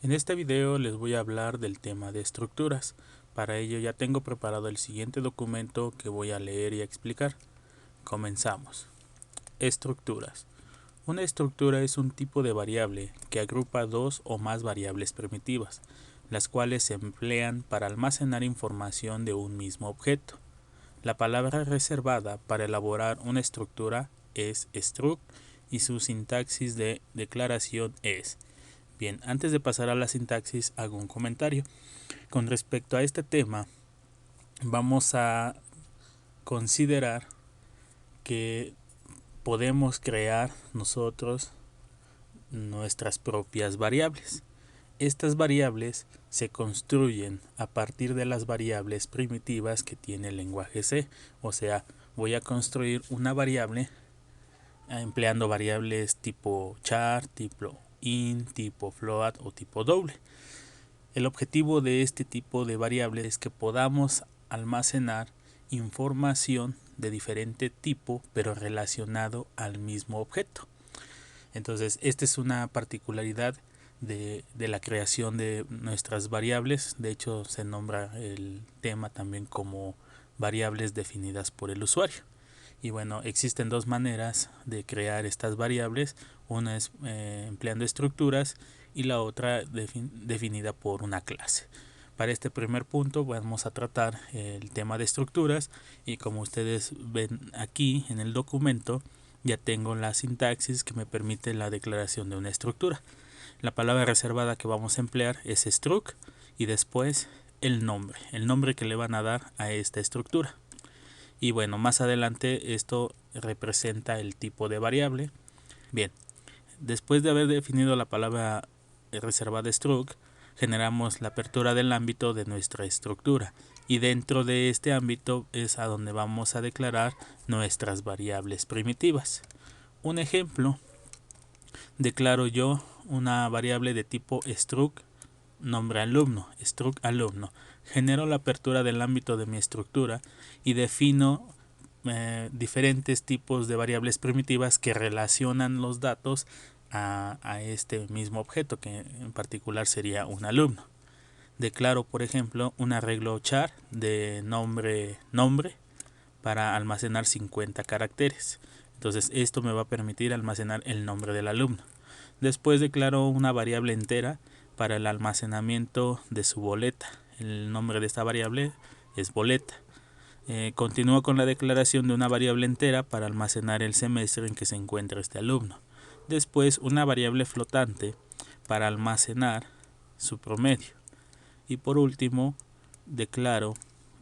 En este video les voy a hablar del tema de estructuras. Para ello ya tengo preparado el siguiente documento que voy a leer y explicar. Comenzamos. Estructuras. Una estructura es un tipo de variable que agrupa dos o más variables primitivas, las cuales se emplean para almacenar información de un mismo objeto. La palabra reservada para elaborar una estructura es struct y su sintaxis de declaración es. Bien, antes de pasar a la sintaxis hago un comentario. Con respecto a este tema, vamos a considerar que podemos crear nosotros nuestras propias variables. Estas variables se construyen a partir de las variables primitivas que tiene el lenguaje C. O sea, voy a construir una variable empleando variables tipo char, tipo int, tipo float o tipo doble. El objetivo de este tipo de variables es que podamos almacenar información de diferente tipo pero relacionado al mismo objeto. Entonces, esta es una particularidad de la creación de nuestras variables. De hecho, se nombra el tema también como variables definidas por el usuario. Y bueno, existen dos maneras de crear estas variables. Una es empleando estructuras y la otra definida por una clase. Para este primer punto vamos a tratar el tema de estructuras y como ustedes ven aquí en el documento ya tengo la sintaxis que me permite la declaración de una estructura. La palabra reservada que vamos a emplear es struct y después el nombre que le van a dar a esta estructura. Y bueno, más adelante esto representa el tipo de variable. Bien, después de haber definido la palabra reservada struct, generamos la apertura del ámbito de nuestra estructura y dentro de este ámbito es a donde vamos a declarar nuestras variables primitivas. Un ejemplo, declaro yo una variable de tipo struct nombre alumno, struct alumno. Genero la apertura del ámbito de mi estructura y defino diferentes tipos de variables primitivas que relacionan los datos a este mismo objeto, que en particular sería un alumno. Declaro, por ejemplo, un arreglo char de nombre para almacenar 50 caracteres. Entonces esto me va a permitir almacenar el nombre del alumno. Después declaro una variable entera para el almacenamiento de su boleta. El nombre de esta variable es boleta. Continúo con la declaración de una variable entera para almacenar el semestre en que se encuentra este alumno. Después una variable flotante para almacenar su promedio. Y por último declaro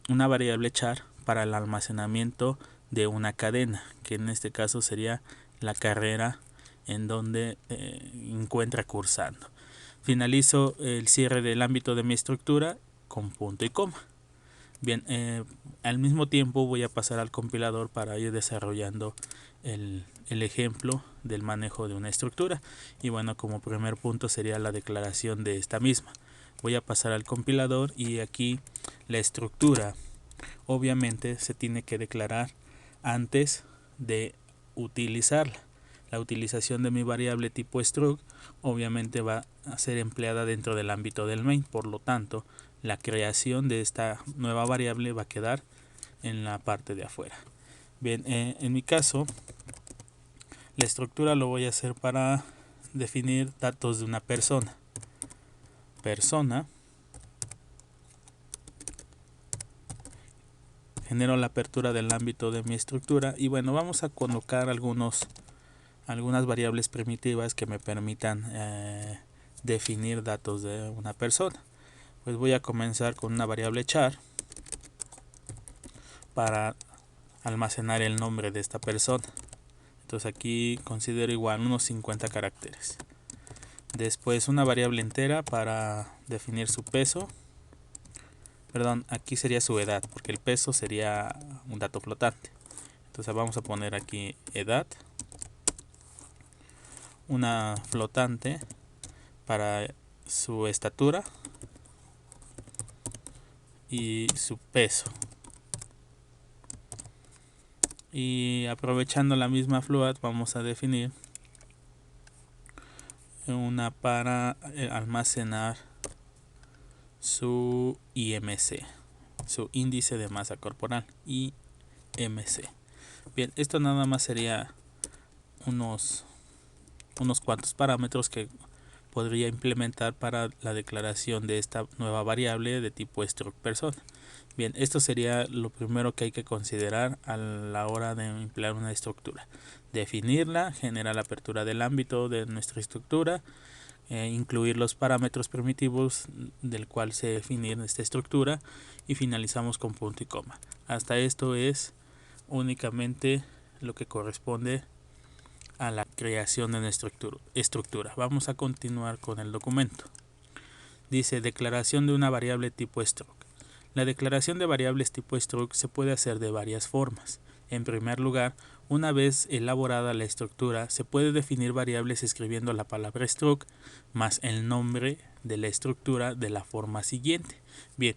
una variable char para el almacenamiento de una cadena, que en este caso sería la carrera en donde encuentra cursando. Finalizo el cierre del ámbito de mi estructura con punto y coma. Bien, al mismo tiempo voy a pasar al compilador para ir desarrollando el ejemplo del manejo de una estructura. Y bueno, como primer punto sería la declaración de esta misma. Voy a pasar al compilador y aquí la estructura obviamente se tiene que declarar antes de utilizarla. La utilización de mi variable tipo struct obviamente va a ser empleada dentro del ámbito del main, por lo tanto la creación de esta nueva variable va a quedar en la parte de afuera. Bien, en mi caso la estructura lo voy a hacer para definir datos de una persona. Genero la apertura del ámbito de mi estructura y bueno, vamos a colocar algunas variables primitivas que me permitan definir datos de una persona. Pues voy a comenzar con una variable char para almacenar el nombre de esta persona. Entonces aquí considero igual unos 50 caracteres. Después una variable entera para definir su peso. Perdón, aquí sería su edad, porque el peso sería un dato flotante. Entonces vamos a poner aquí edad. Una flotante para su estatura y su peso. Y aprovechando la misma float vamos a definir una para almacenar su IMC, su índice de masa corporal, IMC. Bien, esto nada más sería unos cuantos parámetros que podría implementar para la declaración de esta nueva variable de tipo struct persona. Bien, esto sería lo primero que hay que considerar a la hora de emplear una estructura. Definirla, generar la apertura del ámbito de nuestra estructura, incluir los parámetros primitivos del cual se define esta estructura y finalizamos con punto y coma. Hasta esto es únicamente lo que corresponde a la creación de nuestra estructura. Vamos a continuar con el documento. Dice declaración de una variable tipo struct. La declaración de variables tipo struct se puede hacer de varias formas. En primer lugar, una vez elaborada la estructura, se puede definir variables escribiendo la palabra struct más el nombre de la estructura de la forma siguiente. Bien,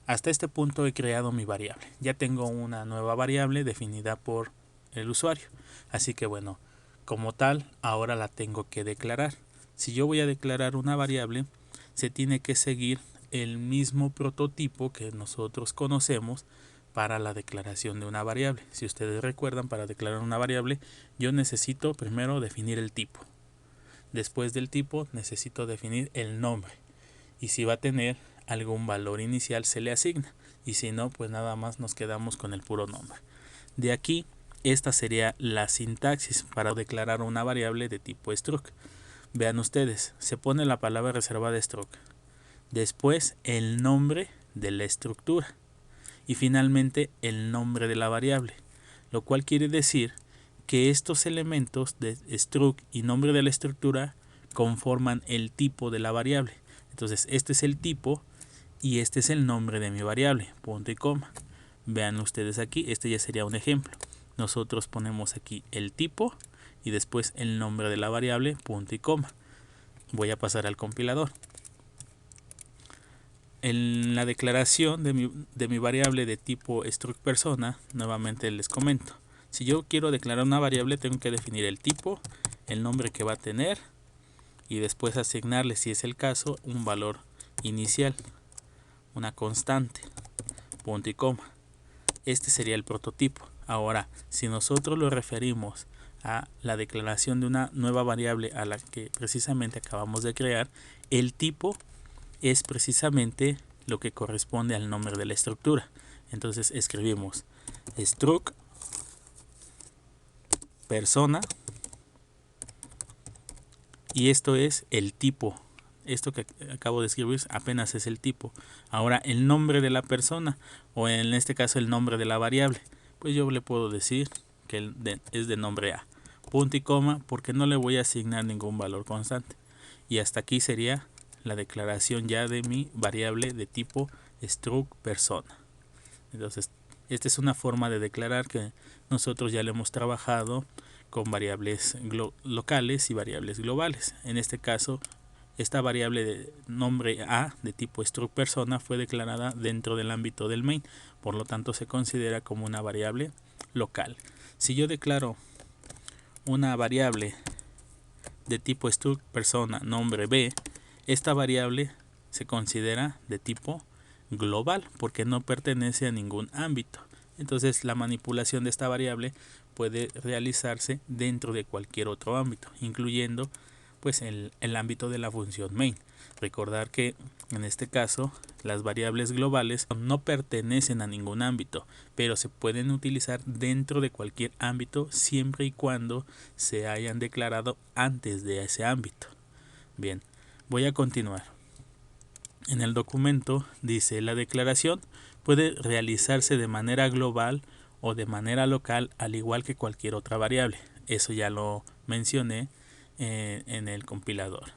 hasta este punto he creado mi variable. Ya tengo una nueva variable definida por el usuario. Así que bueno, como tal, ahora la tengo que declarar. Si yo voy a declarar una variable, se tiene que seguir el mismo prototipo que nosotros conocemos para la declaración de una variable. Si ustedes recuerdan, para declarar una variable yo necesito primero definir el tipo. Después del tipo necesito definir el nombre. Y si va a tener algún valor inicial se le asigna. Y si no, pues nada más nos quedamos con el puro nombre. De aquí, esta sería la sintaxis para declarar una variable de tipo struct. Vean ustedes, se pone la palabra reservada struct. Después el nombre de la estructura y finalmente el nombre de la variable, lo cual quiere decir que estos elementos de struct y nombre de la estructura conforman el tipo de la variable. Entonces este es el tipo y este es el nombre de mi variable, punto y coma. Vean ustedes aquí, este ya sería un ejemplo. Nosotros ponemos aquí el tipo y después el nombre de la variable, punto y coma. Voy a pasar al compilador. En la declaración de mi variable de tipo struct persona, nuevamente les comento. Si yo quiero declarar una variable, tengo que definir el tipo, el nombre que va a tener y después asignarle, si es el caso, un valor inicial, una constante, punto y coma. Este sería el prototipo. Ahora, si nosotros lo referimos a la declaración de una nueva variable a la que precisamente acabamos de crear, el tipo es precisamente lo que corresponde al nombre de la estructura. Entonces escribimos struct persona y esto es el tipo. Esto que acabo de escribir apenas es el tipo. Ahora el nombre de la persona, o en este caso el nombre de la variable, pues yo le puedo decir que es de nombre A, punto y coma, porque no le voy a asignar ningún valor constante. Y hasta aquí sería la declaración ya de mi variable de tipo struct persona. Entonces esta es una forma de declarar que nosotros ya le hemos trabajado con variables locales y variables globales. En este caso, esta variable de nombre A de tipo struct persona fue declarada dentro del ámbito del main, por lo tanto se considera como una variable local. Si yo declaro una variable de tipo struct persona nombre B, esta variable se considera de tipo global porque no pertenece a ningún ámbito. Entonces la manipulación de esta variable puede realizarse dentro de cualquier otro ámbito, incluyendo pues el ámbito de la función main. Recordar que en este caso las variables globales no pertenecen a ningún ámbito, pero se pueden utilizar dentro de cualquier ámbito siempre y cuando se hayan declarado antes de ese ámbito. Bien, voy a continuar. En el documento dice: la declaración puede realizarse de manera global o de manera local, al igual que cualquier otra variable. Eso ya lo mencioné en el compilador.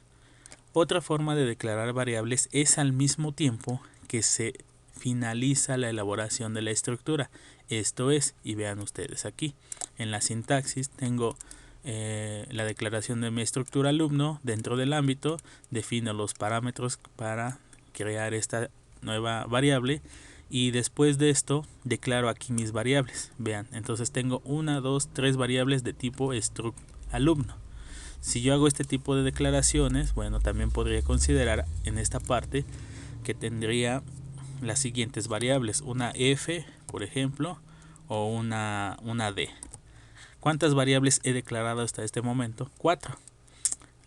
Otra forma de declarar variables es al mismo tiempo que se finaliza la elaboración de la estructura. Esto es, y vean ustedes aquí, en la sintaxis tengo la declaración de mi estructura alumno. Dentro del ámbito defino los parámetros para crear esta nueva variable y después de esto declaro aquí mis variables. Vean, entonces tengo 1, 2, 3 variables de tipo struct alumno. Si yo hago este tipo de declaraciones, bueno, también podría considerar en esta parte que tendría las siguientes variables, una f, por ejemplo, o una d. ¿Cuántas variables he declarado hasta este momento? 4.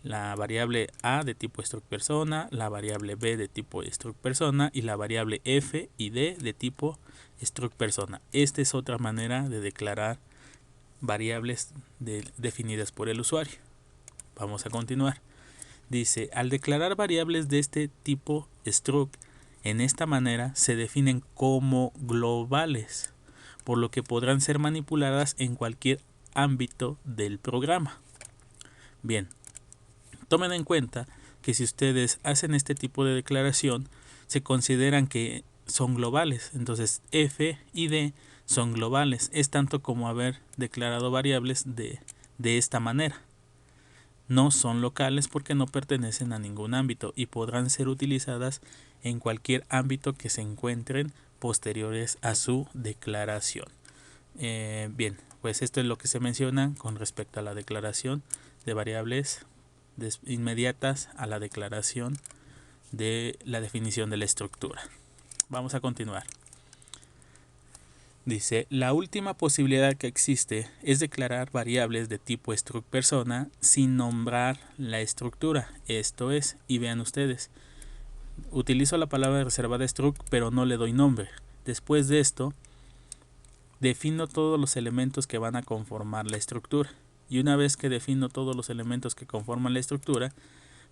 La variable a de tipo struct persona, la variable b de tipo struct persona y la variable f y d de tipo struct persona. Esta es otra manera de declarar variables definidas por el usuario. Vamos a continuar. Dice, al declarar variables de este tipo struct, en esta manera se definen como globales, por lo que podrán ser manipuladas en cualquier ámbito del programa. Bien, tomen en cuenta que si ustedes hacen este tipo de declaración, se consideran que son globales. Entonces f y d son globales. Es tanto como haber declarado variables de esta manera. No son locales porque no pertenecen a ningún ámbito y podrán ser utilizadas en cualquier ámbito que se encuentren posteriores a su declaración. Bien, pues esto es lo que se menciona con respecto a la declaración de variables inmediatas a la declaración de la definición de la estructura. Vamos a continuar. Dice, la última posibilidad que existe es declarar variables de tipo struct persona sin nombrar la estructura. Esto es, y vean ustedes, utilizo la palabra reservada struct pero no le doy nombre. Después de esto, defino todos los elementos que van a conformar la estructura. Y una vez que defino todos los elementos que conforman la estructura,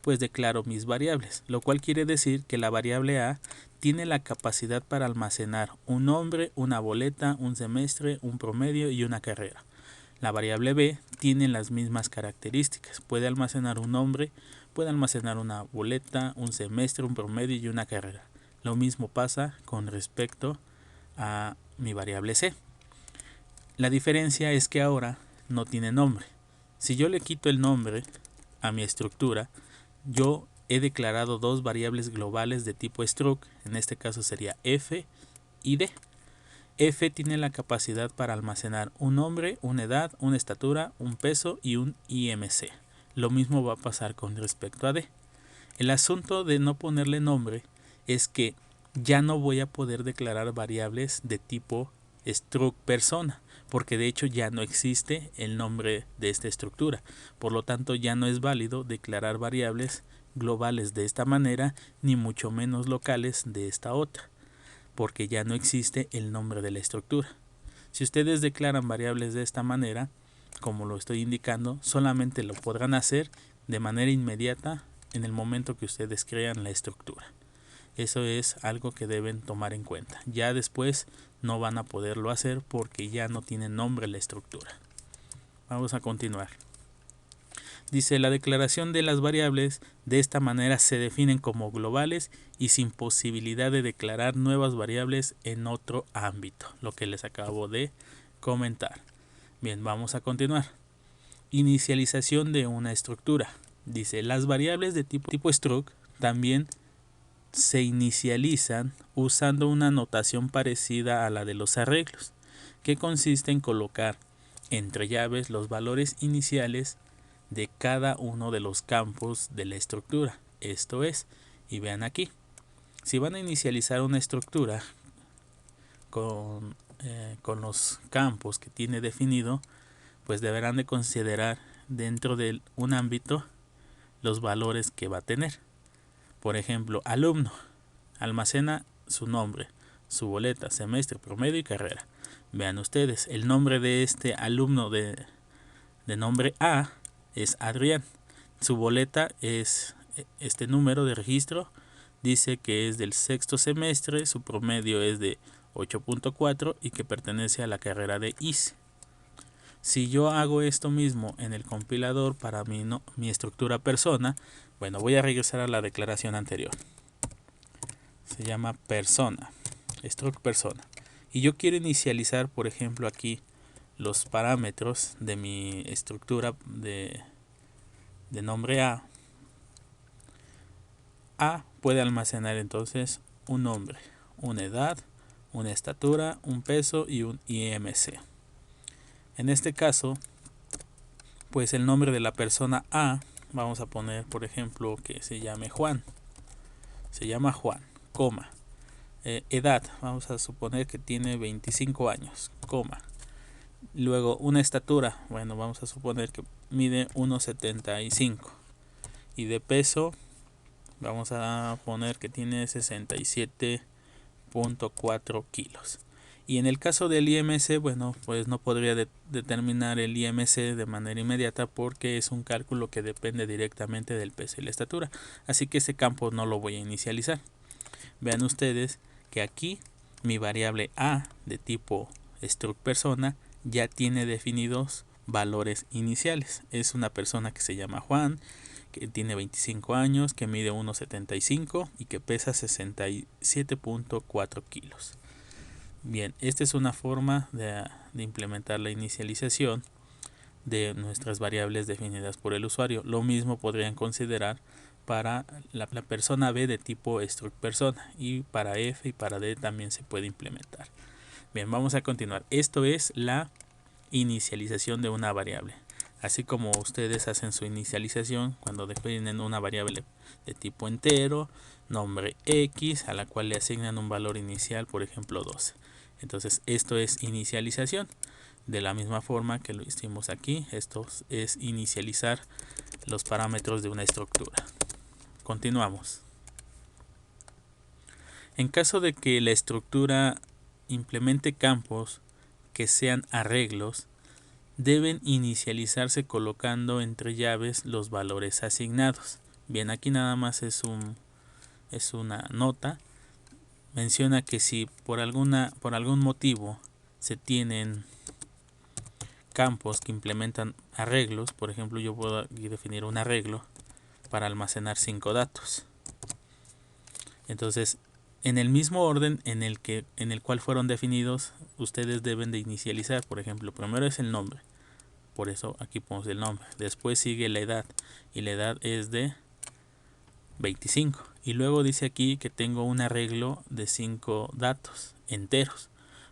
pues declaro mis variables, lo cual quiere decir que la variable a tiene la capacidad para almacenar un nombre, una boleta, un semestre, un promedio y una carrera. La variable b tiene las mismas características, puede almacenar un nombre, puede almacenar una boleta, un semestre, un promedio y una carrera. Lo mismo pasa con respecto a mi variable c. La diferencia es que ahora no tiene nombre. Si yo le quito el nombre a mi estructura, yo he declarado dos variables globales de tipo struct, en este caso sería f y d. F tiene la capacidad para almacenar un nombre, una edad, una estatura, un peso y un IMC. Lo mismo va a pasar con respecto a d. El asunto de no ponerle nombre es que ya no voy a poder declarar variables de tipo struct persona, porque de hecho ya no existe el nombre de esta estructura. Por lo tanto, ya no es válido declarar variables globales de esta manera, ni mucho menos locales de esta otra, porque ya no existe el nombre de la estructura. Si ustedes declaran variables de esta manera, como lo estoy indicando, solamente lo podrán hacer de manera inmediata en el momento que ustedes crean la estructura. Eso es algo que deben tomar en cuenta. Ya después no van a poderlo hacer porque ya no tiene nombre la estructura. Vamos a continuar. Dice, la declaración de las variables de esta manera se definen como globales y sin posibilidad de declarar nuevas variables en otro ámbito, lo que les acabo de comentar. Bien, vamos a continuar. Inicialización de una estructura. Dice, las variables de tipo struct también se inicializan usando una notación parecida a la de los arreglos, que consiste en colocar entre llaves los valores iniciales de cada uno de los campos de la estructura. Esto es, y vean aquí, si van a inicializar una estructura con los campos que tiene definido, pues deberán de considerar dentro de un ámbito los valores que va a tener. Por ejemplo, alumno almacena su nombre, su boleta, semestre, promedio y carrera. Vean ustedes, el nombre de este alumno de nombre A es Adrián. Su boleta es este número de registro, dice que es del sexto semestre, su promedio es de 8.4 y que pertenece a la carrera de ICE. Si yo hago esto mismo en el compilador para mi estructura persona, bueno, voy a regresar a la declaración anterior. Se llama persona, struct persona. Y yo quiero inicializar, por ejemplo, aquí los parámetros de mi estructura de nombre A. A puede almacenar entonces un nombre, una edad, una estatura, un peso y un IMC. En este caso, pues el nombre de la persona A, vamos a poner por ejemplo que se llama Juan, coma, edad, vamos a suponer que tiene 25 años, coma. Luego una estatura, bueno, vamos a suponer que mide 1,75 y de peso vamos a poner que tiene 67.4 kilos. Y en el caso del IMC, bueno, pues no podría determinar el IMC de manera inmediata porque es un cálculo que depende directamente del peso y la estatura. Así que ese campo no lo voy a inicializar. Vean ustedes que aquí mi variable A de tipo struct persona ya tiene definidos valores iniciales. Es una persona que se llama Juan, que tiene 25 años, que mide 1,75 y que pesa 67.4 kilos. Bien, esta es una forma de implementar la inicialización de nuestras variables definidas por el usuario. Lo mismo podrían considerar para la persona B de tipo struct persona, y para F y para D también se puede implementar. Bien, vamos a continuar. Esto es la inicialización de una variable. Así como ustedes hacen su inicialización cuando definen una variable de tipo entero, nombre X, a la cual le asignan un valor inicial, por ejemplo 12. Entonces esto es inicialización. De la misma forma que lo hicimos aquí, esto es inicializar los parámetros de una estructura. Continuamos. En caso de que la estructura implemente campos que sean arreglos, deben inicializarse colocando entre llaves los valores asignados. Bien, aquí nada más es una nota. Menciona que si por algún motivo se tienen campos que implementan arreglos, por ejemplo yo puedo aquí definir un arreglo para almacenar 5 datos. Entonces, en el mismo orden en el cual fueron definidos, ustedes deben de inicializar. Por ejemplo, primero es el nombre, por eso aquí ponemos el nombre. Después sigue la edad, y la edad es de 25. Y luego dice aquí que tengo un arreglo de 5 datos enteros.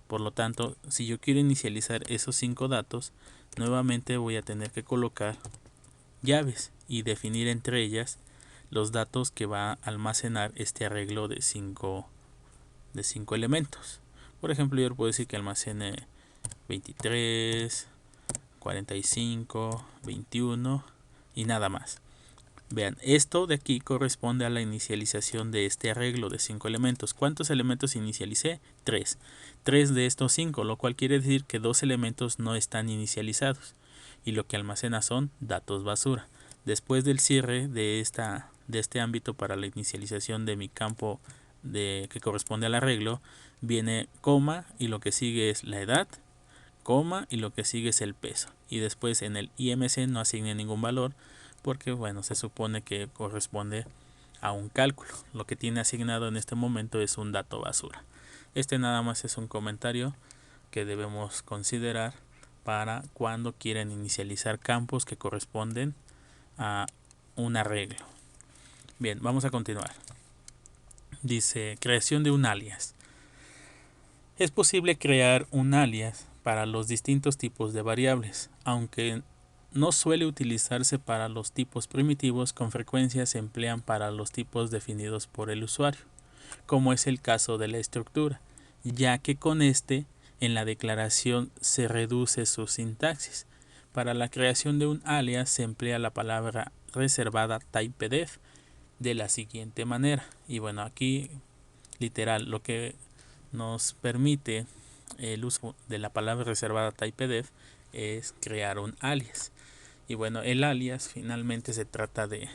Por lo tanto, si yo quiero inicializar esos 5 datos, nuevamente voy a tener que colocar llaves y definir entre ellas los datos que va a almacenar este arreglo de 5 elementos. Por ejemplo, yo le puedo decir que almacene 23, 45, 21 y nada más. Vean, esto de aquí corresponde a la inicialización de este arreglo de 5 elementos. ¿Cuántos elementos inicialicé? 3. 3 de estos 5, lo cual quiere decir que 2 elementos no están inicializados y lo que almacena son datos basura. Después del cierre de este ámbito para la inicialización de mi campo que corresponde al arreglo, viene coma y lo que sigue es la edad, coma y lo que sigue es el peso. Y después en el IMC no asigne ningún valor porque bueno, se supone que corresponde a un cálculo. Lo que tiene asignado en este momento es un dato basura. Este nada más es un comentario que debemos considerar para cuando quieren inicializar campos que corresponden a un arreglo. Bien, vamos a continuar. Dice, creación de un alias. Es posible crear un alias para los distintos tipos de variables, aunque no suele utilizarse para los tipos primitivos. Con frecuencia se emplean para los tipos definidos por el usuario, como es el caso de la estructura, ya que con en la declaración se reduce su sintaxis. Para la creación de un alias se emplea la palabra reservada typedef de la siguiente manera. Y bueno, aquí literal lo que nos permite el uso de la palabra reservada typedef es crear un alias. Y bueno, el alias finalmente se trata de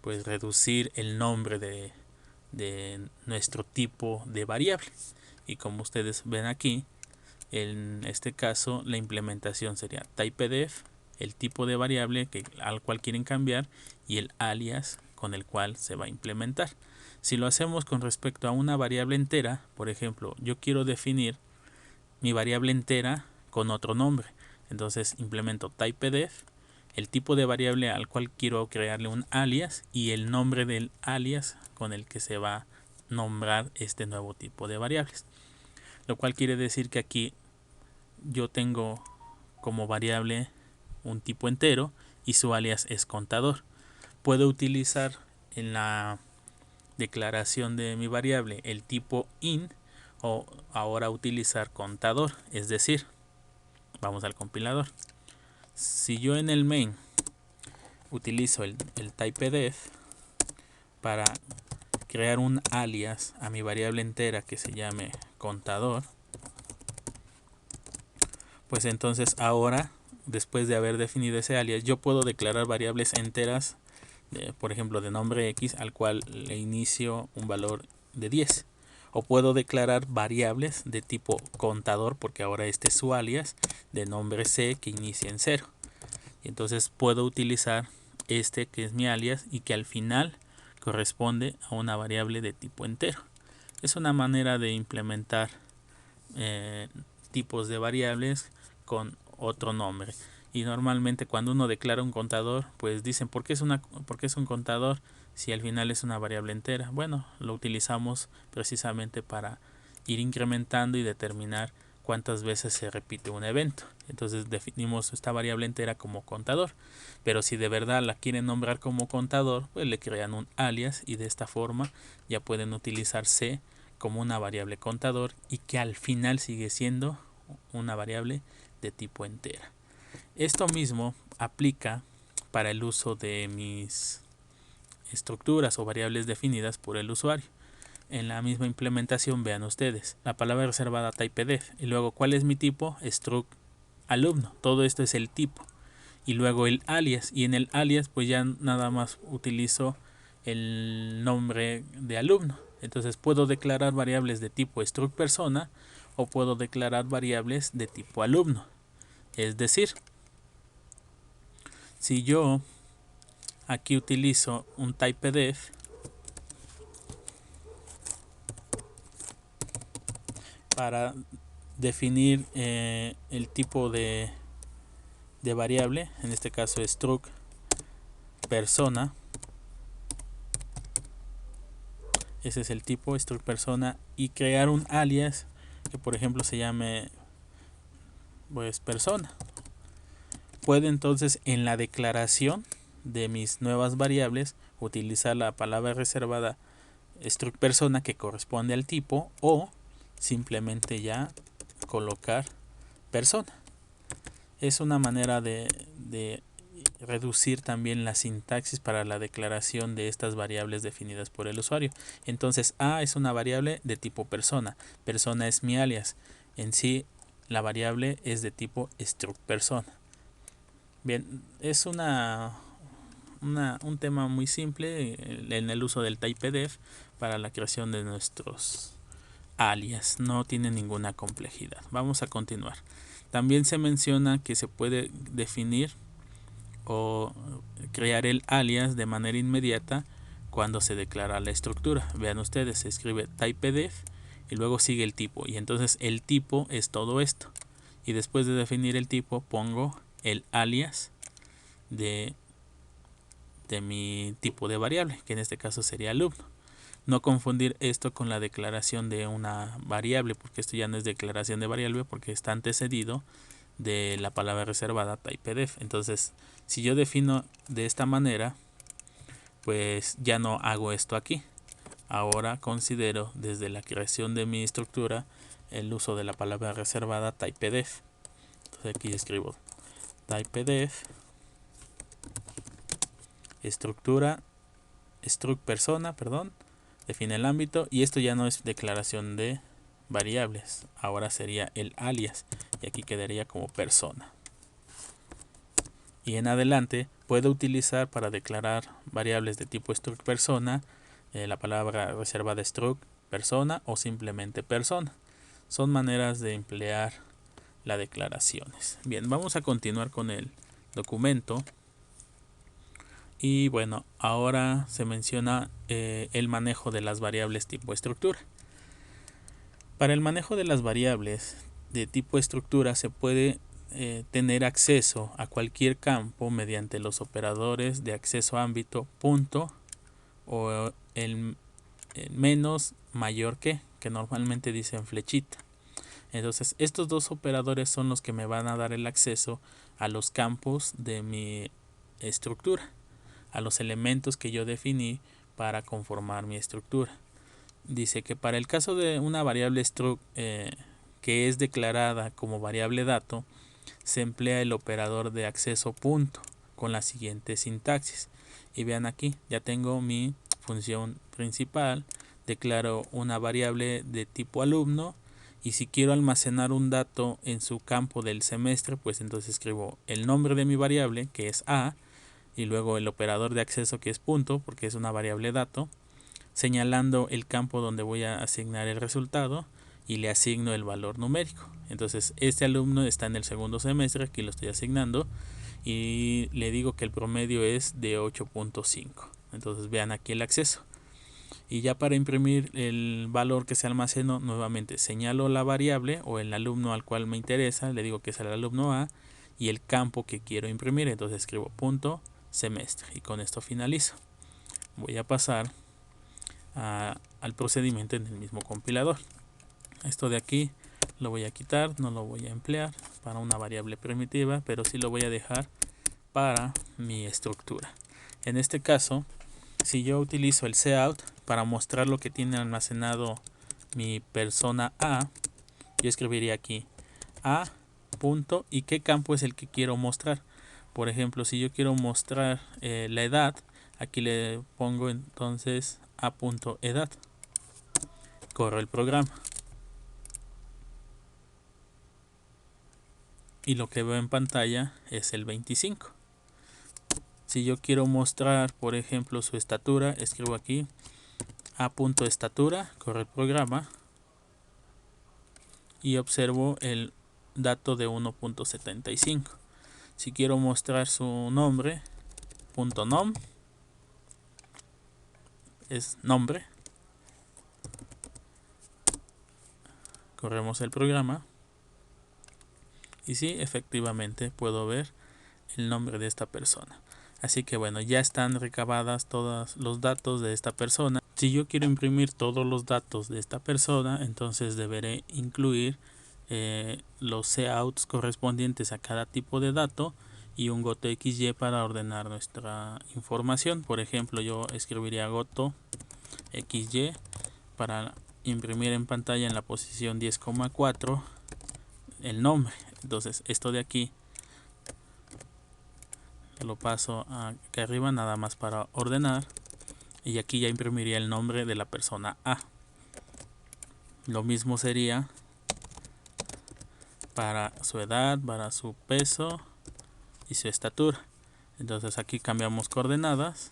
pues reducir el nombre de nuestro tipo de variable. Y como ustedes ven aquí, en este caso la implementación sería typedef, el tipo de variable al cual quieren cambiar, y el alias con el cual se va a implementar. Si lo hacemos con respecto a una variable entera, por ejemplo, yo quiero definir mi variable entera con otro nombre, entonces implemento typedef, el tipo de variable al cual quiero crearle un alias y el nombre del alias con el que se va a nombrar este nuevo tipo de variables. Lo cual quiere decir que aquí yo tengo como variable un tipo entero y su alias es contador. Puedo utilizar en la declaración de mi variable el tipo int o ahora utilizar contador, es decir, vamos al compilador. Si yo en el main utilizo el typedef para crear un alias a mi variable entera que se llame contador, pues entonces ahora, después de haber definido ese alias, yo puedo declarar variables enteras, por ejemplo de nombre X, al cual le inicio un valor de 10. O puedo declarar variables de tipo contador, porque ahora este es su alias, de nombre C que inicia en 0. Y entonces puedo utilizar este que es mi alias y que al final corresponde a una variable de tipo entero. Es una manera de implementar tipos de variables con otro nombre. Y normalmente cuando uno declara un contador, pues dicen ¿por qué es un contador si al final es una variable entera? Bueno, lo utilizamos precisamente para ir incrementando y determinar cuántas veces se repite un evento. Entonces definimos esta variable entera como contador, pero si de verdad la quieren nombrar como contador, pues le crean un alias y de esta forma ya pueden utilizar C como una variable contador y que al final sigue siendo una variable de tipo entera. Esto mismo aplica para el uso de mis estructuras o variables definidas por el usuario. En la misma implementación vean ustedes la palabra reservada typedef y luego ¿cuál es mi tipo? Struct alumno. Todo esto es el tipo. Y luego el alias, y en el alias pues ya nada más utilizo el nombre de alumno. Entonces puedo declarar variables de tipo struct persona o puedo declarar variables de tipo alumno. Es decir, si yo aquí utilizo un typedef para definir el tipo de variable, en este caso struct persona, ese es el tipo struct persona, y crear un alias que por ejemplo se llame pues persona. Puedo entonces en la declaración de mis nuevas variables utilizar la palabra reservada struct persona que corresponde al tipo o simplemente ya colocar persona. Es una manera de reducir también la sintaxis para la declaración de estas variables definidas por el usuario. Entonces A es una variable de tipo persona, persona es mi alias, en sí la variable es de tipo struct persona. Bien, es un tema muy simple en el uso del typedef para la creación de nuestros alias, no tiene ninguna complejidad. Vamos a continuar. También se menciona que se puede definir o crear el alias de manera inmediata cuando se declara la estructura. Vean ustedes, se escribe typedef y luego sigue el tipo, y entonces el tipo es todo esto, y después de definir el tipo pongo el alias de mi tipo de variable, que en este caso sería alumno. No confundir esto con la declaración de una variable, porque esto ya no es declaración de variable porque está antecedido de la palabra reservada typedef. Entonces, si yo defino de esta manera, pues ya no hago esto aquí. Ahora considero desde la creación de mi estructura el uso de la palabra reservada typedef. Entonces aquí escribo typedef estructura struct persona, define el ámbito, y esto ya no es declaración de variables, ahora sería el alias y aquí quedaría como persona. Y en adelante puedo utilizar para declarar variables de tipo struct persona la palabra reservada struct persona o simplemente persona. Son maneras de emplear las declaraciones. Bien, vamos a continuar con el documento. Y bueno, ahora se menciona el manejo de las variables tipo estructura. Para el manejo de las variables de tipo estructura se puede tener acceso a cualquier campo mediante los operadores de acceso a ámbito punto o el menos mayor que normalmente dicen flechita. Entonces estos dos operadores son los que me van a dar el acceso a los campos de mi estructura, a los elementos que yo definí para conformar mi estructura. Dice que para el caso de una variable struct que es declarada como variable dato, se emplea el operador de acceso punto con la siguiente sintaxis. Y vean aquí, ya tengo mi función principal, declaro una variable de tipo alumno, y si quiero almacenar un dato en su campo del semestre, pues entonces escribo el nombre de mi variable, que es a, y luego el operador de acceso, que es punto, porque es una variable dato, señalando el campo donde voy a asignar el resultado y le asigno el valor numérico. Entonces este alumno está en el segundo semestre, aquí lo estoy asignando, y le digo que el promedio es de 8.5. Entonces vean aquí el acceso. Y ya para imprimir el valor que se almacenó, nuevamente señalo la variable o el alumno al cual me interesa, le digo que es el alumno A, y el campo que quiero imprimir, entonces escribo punto semestre, y con esto finalizo. Voy a pasar al procedimiento en el mismo compilador. Esto de aquí lo voy a quitar, no lo voy a emplear para una variable primitiva, pero sí lo voy a dejar para mi estructura. En este caso, si yo utilizo el cout para mostrar lo que tiene almacenado mi persona A, yo escribiría aquí A punto y qué campo es el que quiero mostrar. Por ejemplo, si yo quiero mostrar la edad, aquí le pongo entonces A.edad. Corro el programa. Y lo que veo en pantalla es el 25. Si yo quiero mostrar, por ejemplo, su estatura, escribo aquí A.estatura, corro el programa y observo el dato de 1.75. Si quiero mostrar su nombre, .nom es nombre. Corremos el programa y sí, efectivamente puedo ver el nombre de esta persona. Así que bueno, ya están recabadas todos los datos de esta persona. Si yo quiero imprimir todos los datos de esta persona, entonces deberé incluir los couts correspondientes a cada tipo de dato y un goto.xy para ordenar nuestra información. Por ejemplo, yo escribiría goto.xy para imprimir en pantalla en la posición 10,4 el nombre. Entonces esto de aquí lo paso acá arriba nada más para ordenar, y aquí ya imprimiría el nombre de la persona A. Lo mismo sería para su edad, para su peso y su estatura. Entonces aquí cambiamos coordenadas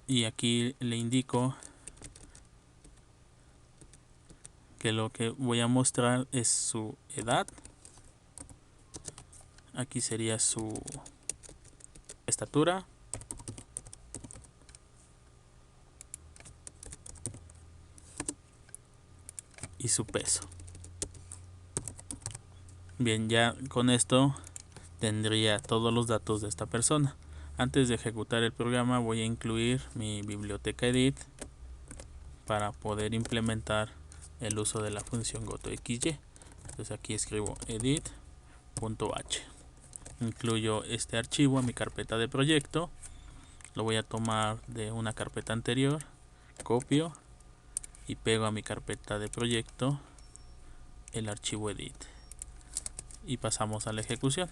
y aquí le indico que lo que voy a mostrar es su edad. Aquí sería su estatura y su peso. Bien, ya con esto tendría todos los datos de esta persona. Antes de ejecutar el programa voy a incluir mi biblioteca edit para poder implementar el uso de la función goto.xy. Entonces aquí escribo edit.h, incluyo este archivo a mi carpeta de proyecto, lo voy a tomar de una carpeta anterior, copio y pego a mi carpeta de proyecto el archivo edit y pasamos a la ejecución.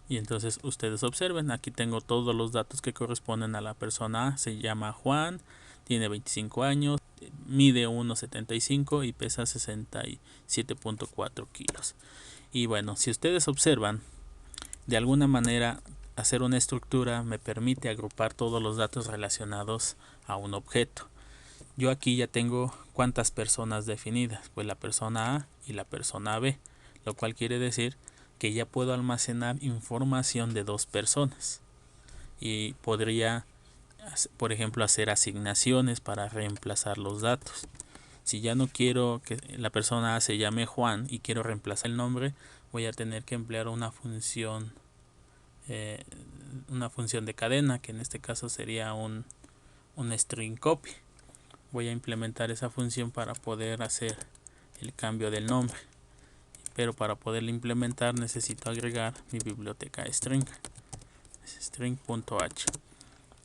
Y entonces ustedes observen, aquí tengo todos los datos que corresponden a la persona A. Se llama Juan, tiene 25 años, mide 1,75 y pesa 67.4 kilos. Y bueno, si ustedes observan, de alguna manera hacer una estructura me permite agrupar todos los datos relacionados a un objeto. Yo aquí ya tengo cuántas personas definidas, pues la persona A y la persona B, lo cual quiere decir que ya puedo almacenar información de dos personas y podría, por ejemplo, hacer asignaciones para reemplazar los datos. Si ya no quiero que la persona A se llame Juan y quiero reemplazar el nombre, voy a tener que emplear una función de cadena, que en este caso sería un un string copy. Voy a implementar esa función para poder hacer el cambio del nombre, pero para poderlo implementar necesito agregar mi biblioteca string, string.h,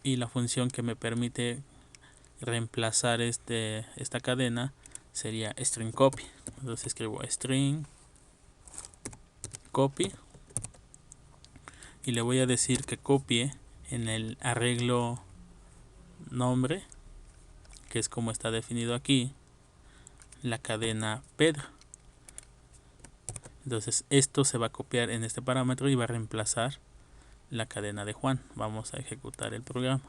y la función que me permite reemplazar esta cadena sería string copy. Entonces escribo string copy y le voy a decir que copie en el arreglo nombre, que es como está definido aquí, la cadena Pedro. Entonces esto se va a copiar en este parámetro y va a reemplazar la cadena de Juan. Vamos a ejecutar el programa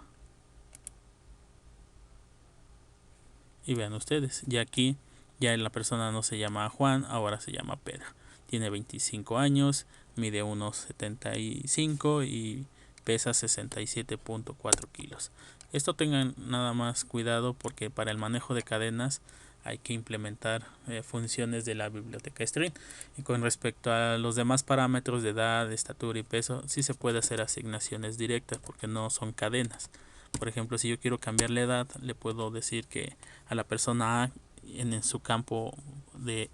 y vean ustedes, ya aquí ya la persona no se llama Juan, ahora se llama Pedro. Tiene 25 años, mide unos 75 y pesa 67.4 kilos. Esto tengan nada más cuidado porque para el manejo de cadenas hay que implementar funciones de la biblioteca string. Y con respecto a los demás parámetros de edad, estatura y peso, sí se puede hacer asignaciones directas porque no son cadenas. Por ejemplo, si yo quiero cambiar la edad, le puedo decir que a la persona A en su campo de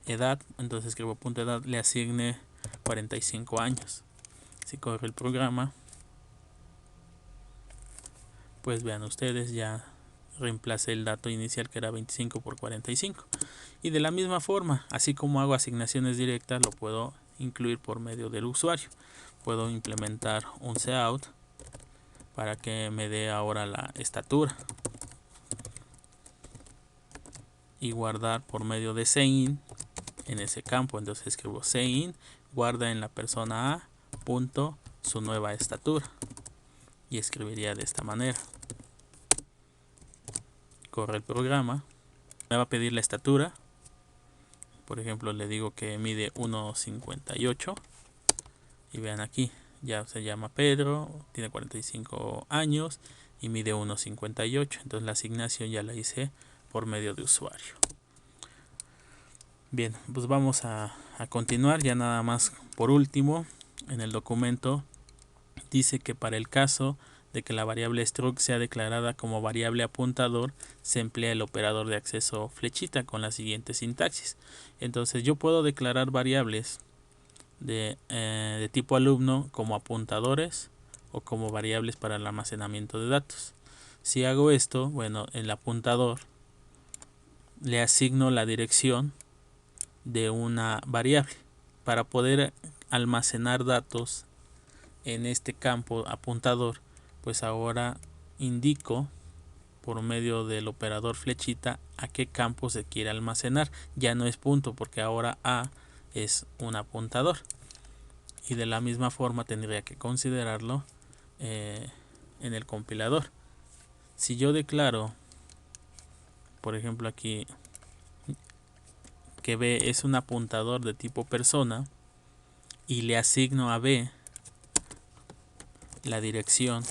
edad, entonces escribo punto edad, le asigne 45 años. Si corre el programa, pues vean ustedes, ya reemplacé el dato inicial que era 25 por 45. Y de la misma forma, así como hago asignaciones directas, lo puedo incluir por medio del usuario. Puedo implementar un cout para que me dé ahora la estatura y guardar por medio de sein en ese campo. Entonces escribo sein, guarda en la persona A punto su nueva estatura y escribiría de esta manera. Corre el programa, me va a pedir la estatura. Por ejemplo, le digo que mide 1,58 y vean aquí, ya se llama Pedro, tiene 45 años y mide 1,58. Entonces la asignación ya la hice por medio de usuario. Bien, pues vamos a continuar. Ya nada más por último, en el documento dice que para el caso de que la variable struct sea declarada como variable apuntador, se emplea el operador de acceso flechita con la siguiente sintaxis. Entonces yo puedo declarar variables de tipo alumno como apuntadores o como variables para el almacenamiento de datos. Si hago esto, bueno, el apuntador le asigno la dirección de una variable para poder almacenar datos en este campo apuntador. Pues ahora indico por medio del operador flechita a qué campo se quiere almacenar. Ya no es punto porque ahora A es un apuntador y de la misma forma tendría que considerarlo en el compilador. Si yo declaro, por ejemplo aquí, que B es un apuntador de tipo persona y le asigno a B la dirección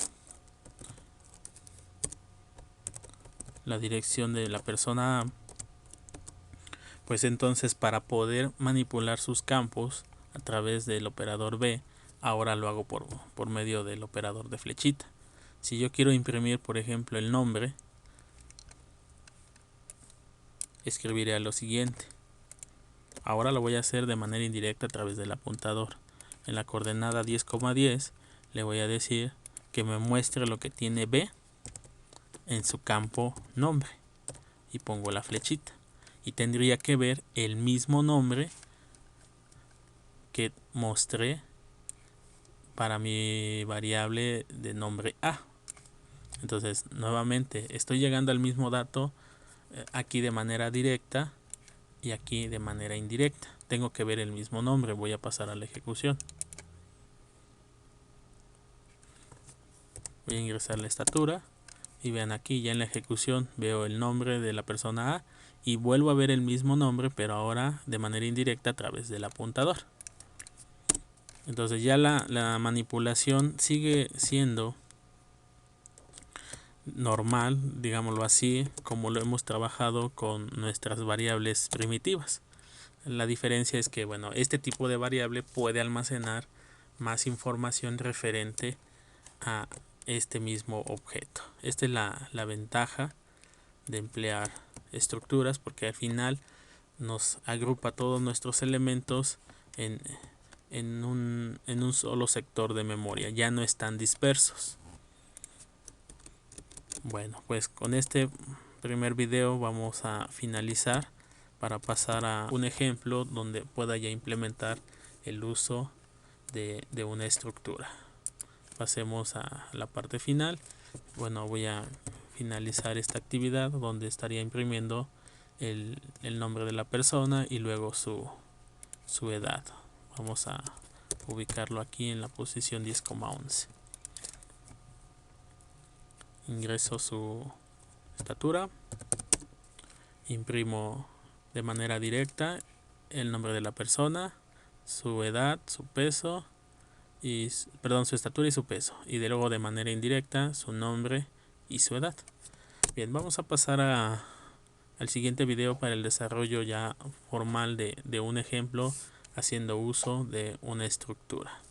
de la persona A, pues entonces para poder manipular sus campos a través del operador B, ahora lo hago por medio del operador de flechita. Si yo quiero imprimir, por ejemplo, el nombre, escribiré lo siguiente. Ahora lo voy a hacer de manera indirecta a través del apuntador. En la coordenada 10,10 le voy a decir que me muestre lo que tiene B en su campo nombre y pongo la flechita y tendría que ver el mismo nombre que mostré para mi variable de nombre A. Entonces nuevamente estoy llegando al mismo dato aquí de manera directa y aquí de manera indirecta. Tengo que ver el mismo nombre. Voy a pasar a la ejecución. Voy a ingresar la estatura y vean aquí ya en la ejecución veo el nombre de la persona A y vuelvo a ver el mismo nombre, pero ahora de manera indirecta a través del apuntador. Entonces ya la manipulación sigue siendo normal, digámoslo así, como lo hemos trabajado con nuestras variables primitivas. La diferencia es que, bueno, este tipo de variable puede almacenar más información referente a este mismo objeto. Esta es la ventaja de emplear estructuras, porque al final nos agrupa todos nuestros elementos en un solo sector de memoria, ya no están dispersos. Bueno, pues con este primer video vamos a finalizar para pasar a un ejemplo donde pueda ya implementar el uso de una estructura. Pasemos a la parte final. Bueno, voy a finalizar esta actividad donde estaría imprimiendo el nombre de la persona y luego su edad. Vamos a ubicarlo aquí en la posición 10,11. Ingreso su estatura, imprimo de manera directa el nombre de la persona, su edad, su peso y su estatura y su peso, y de luego de manera indirecta su nombre y su edad. Bien, vamos a pasar al siguiente video para el desarrollo ya formal de un ejemplo haciendo uso de una estructura.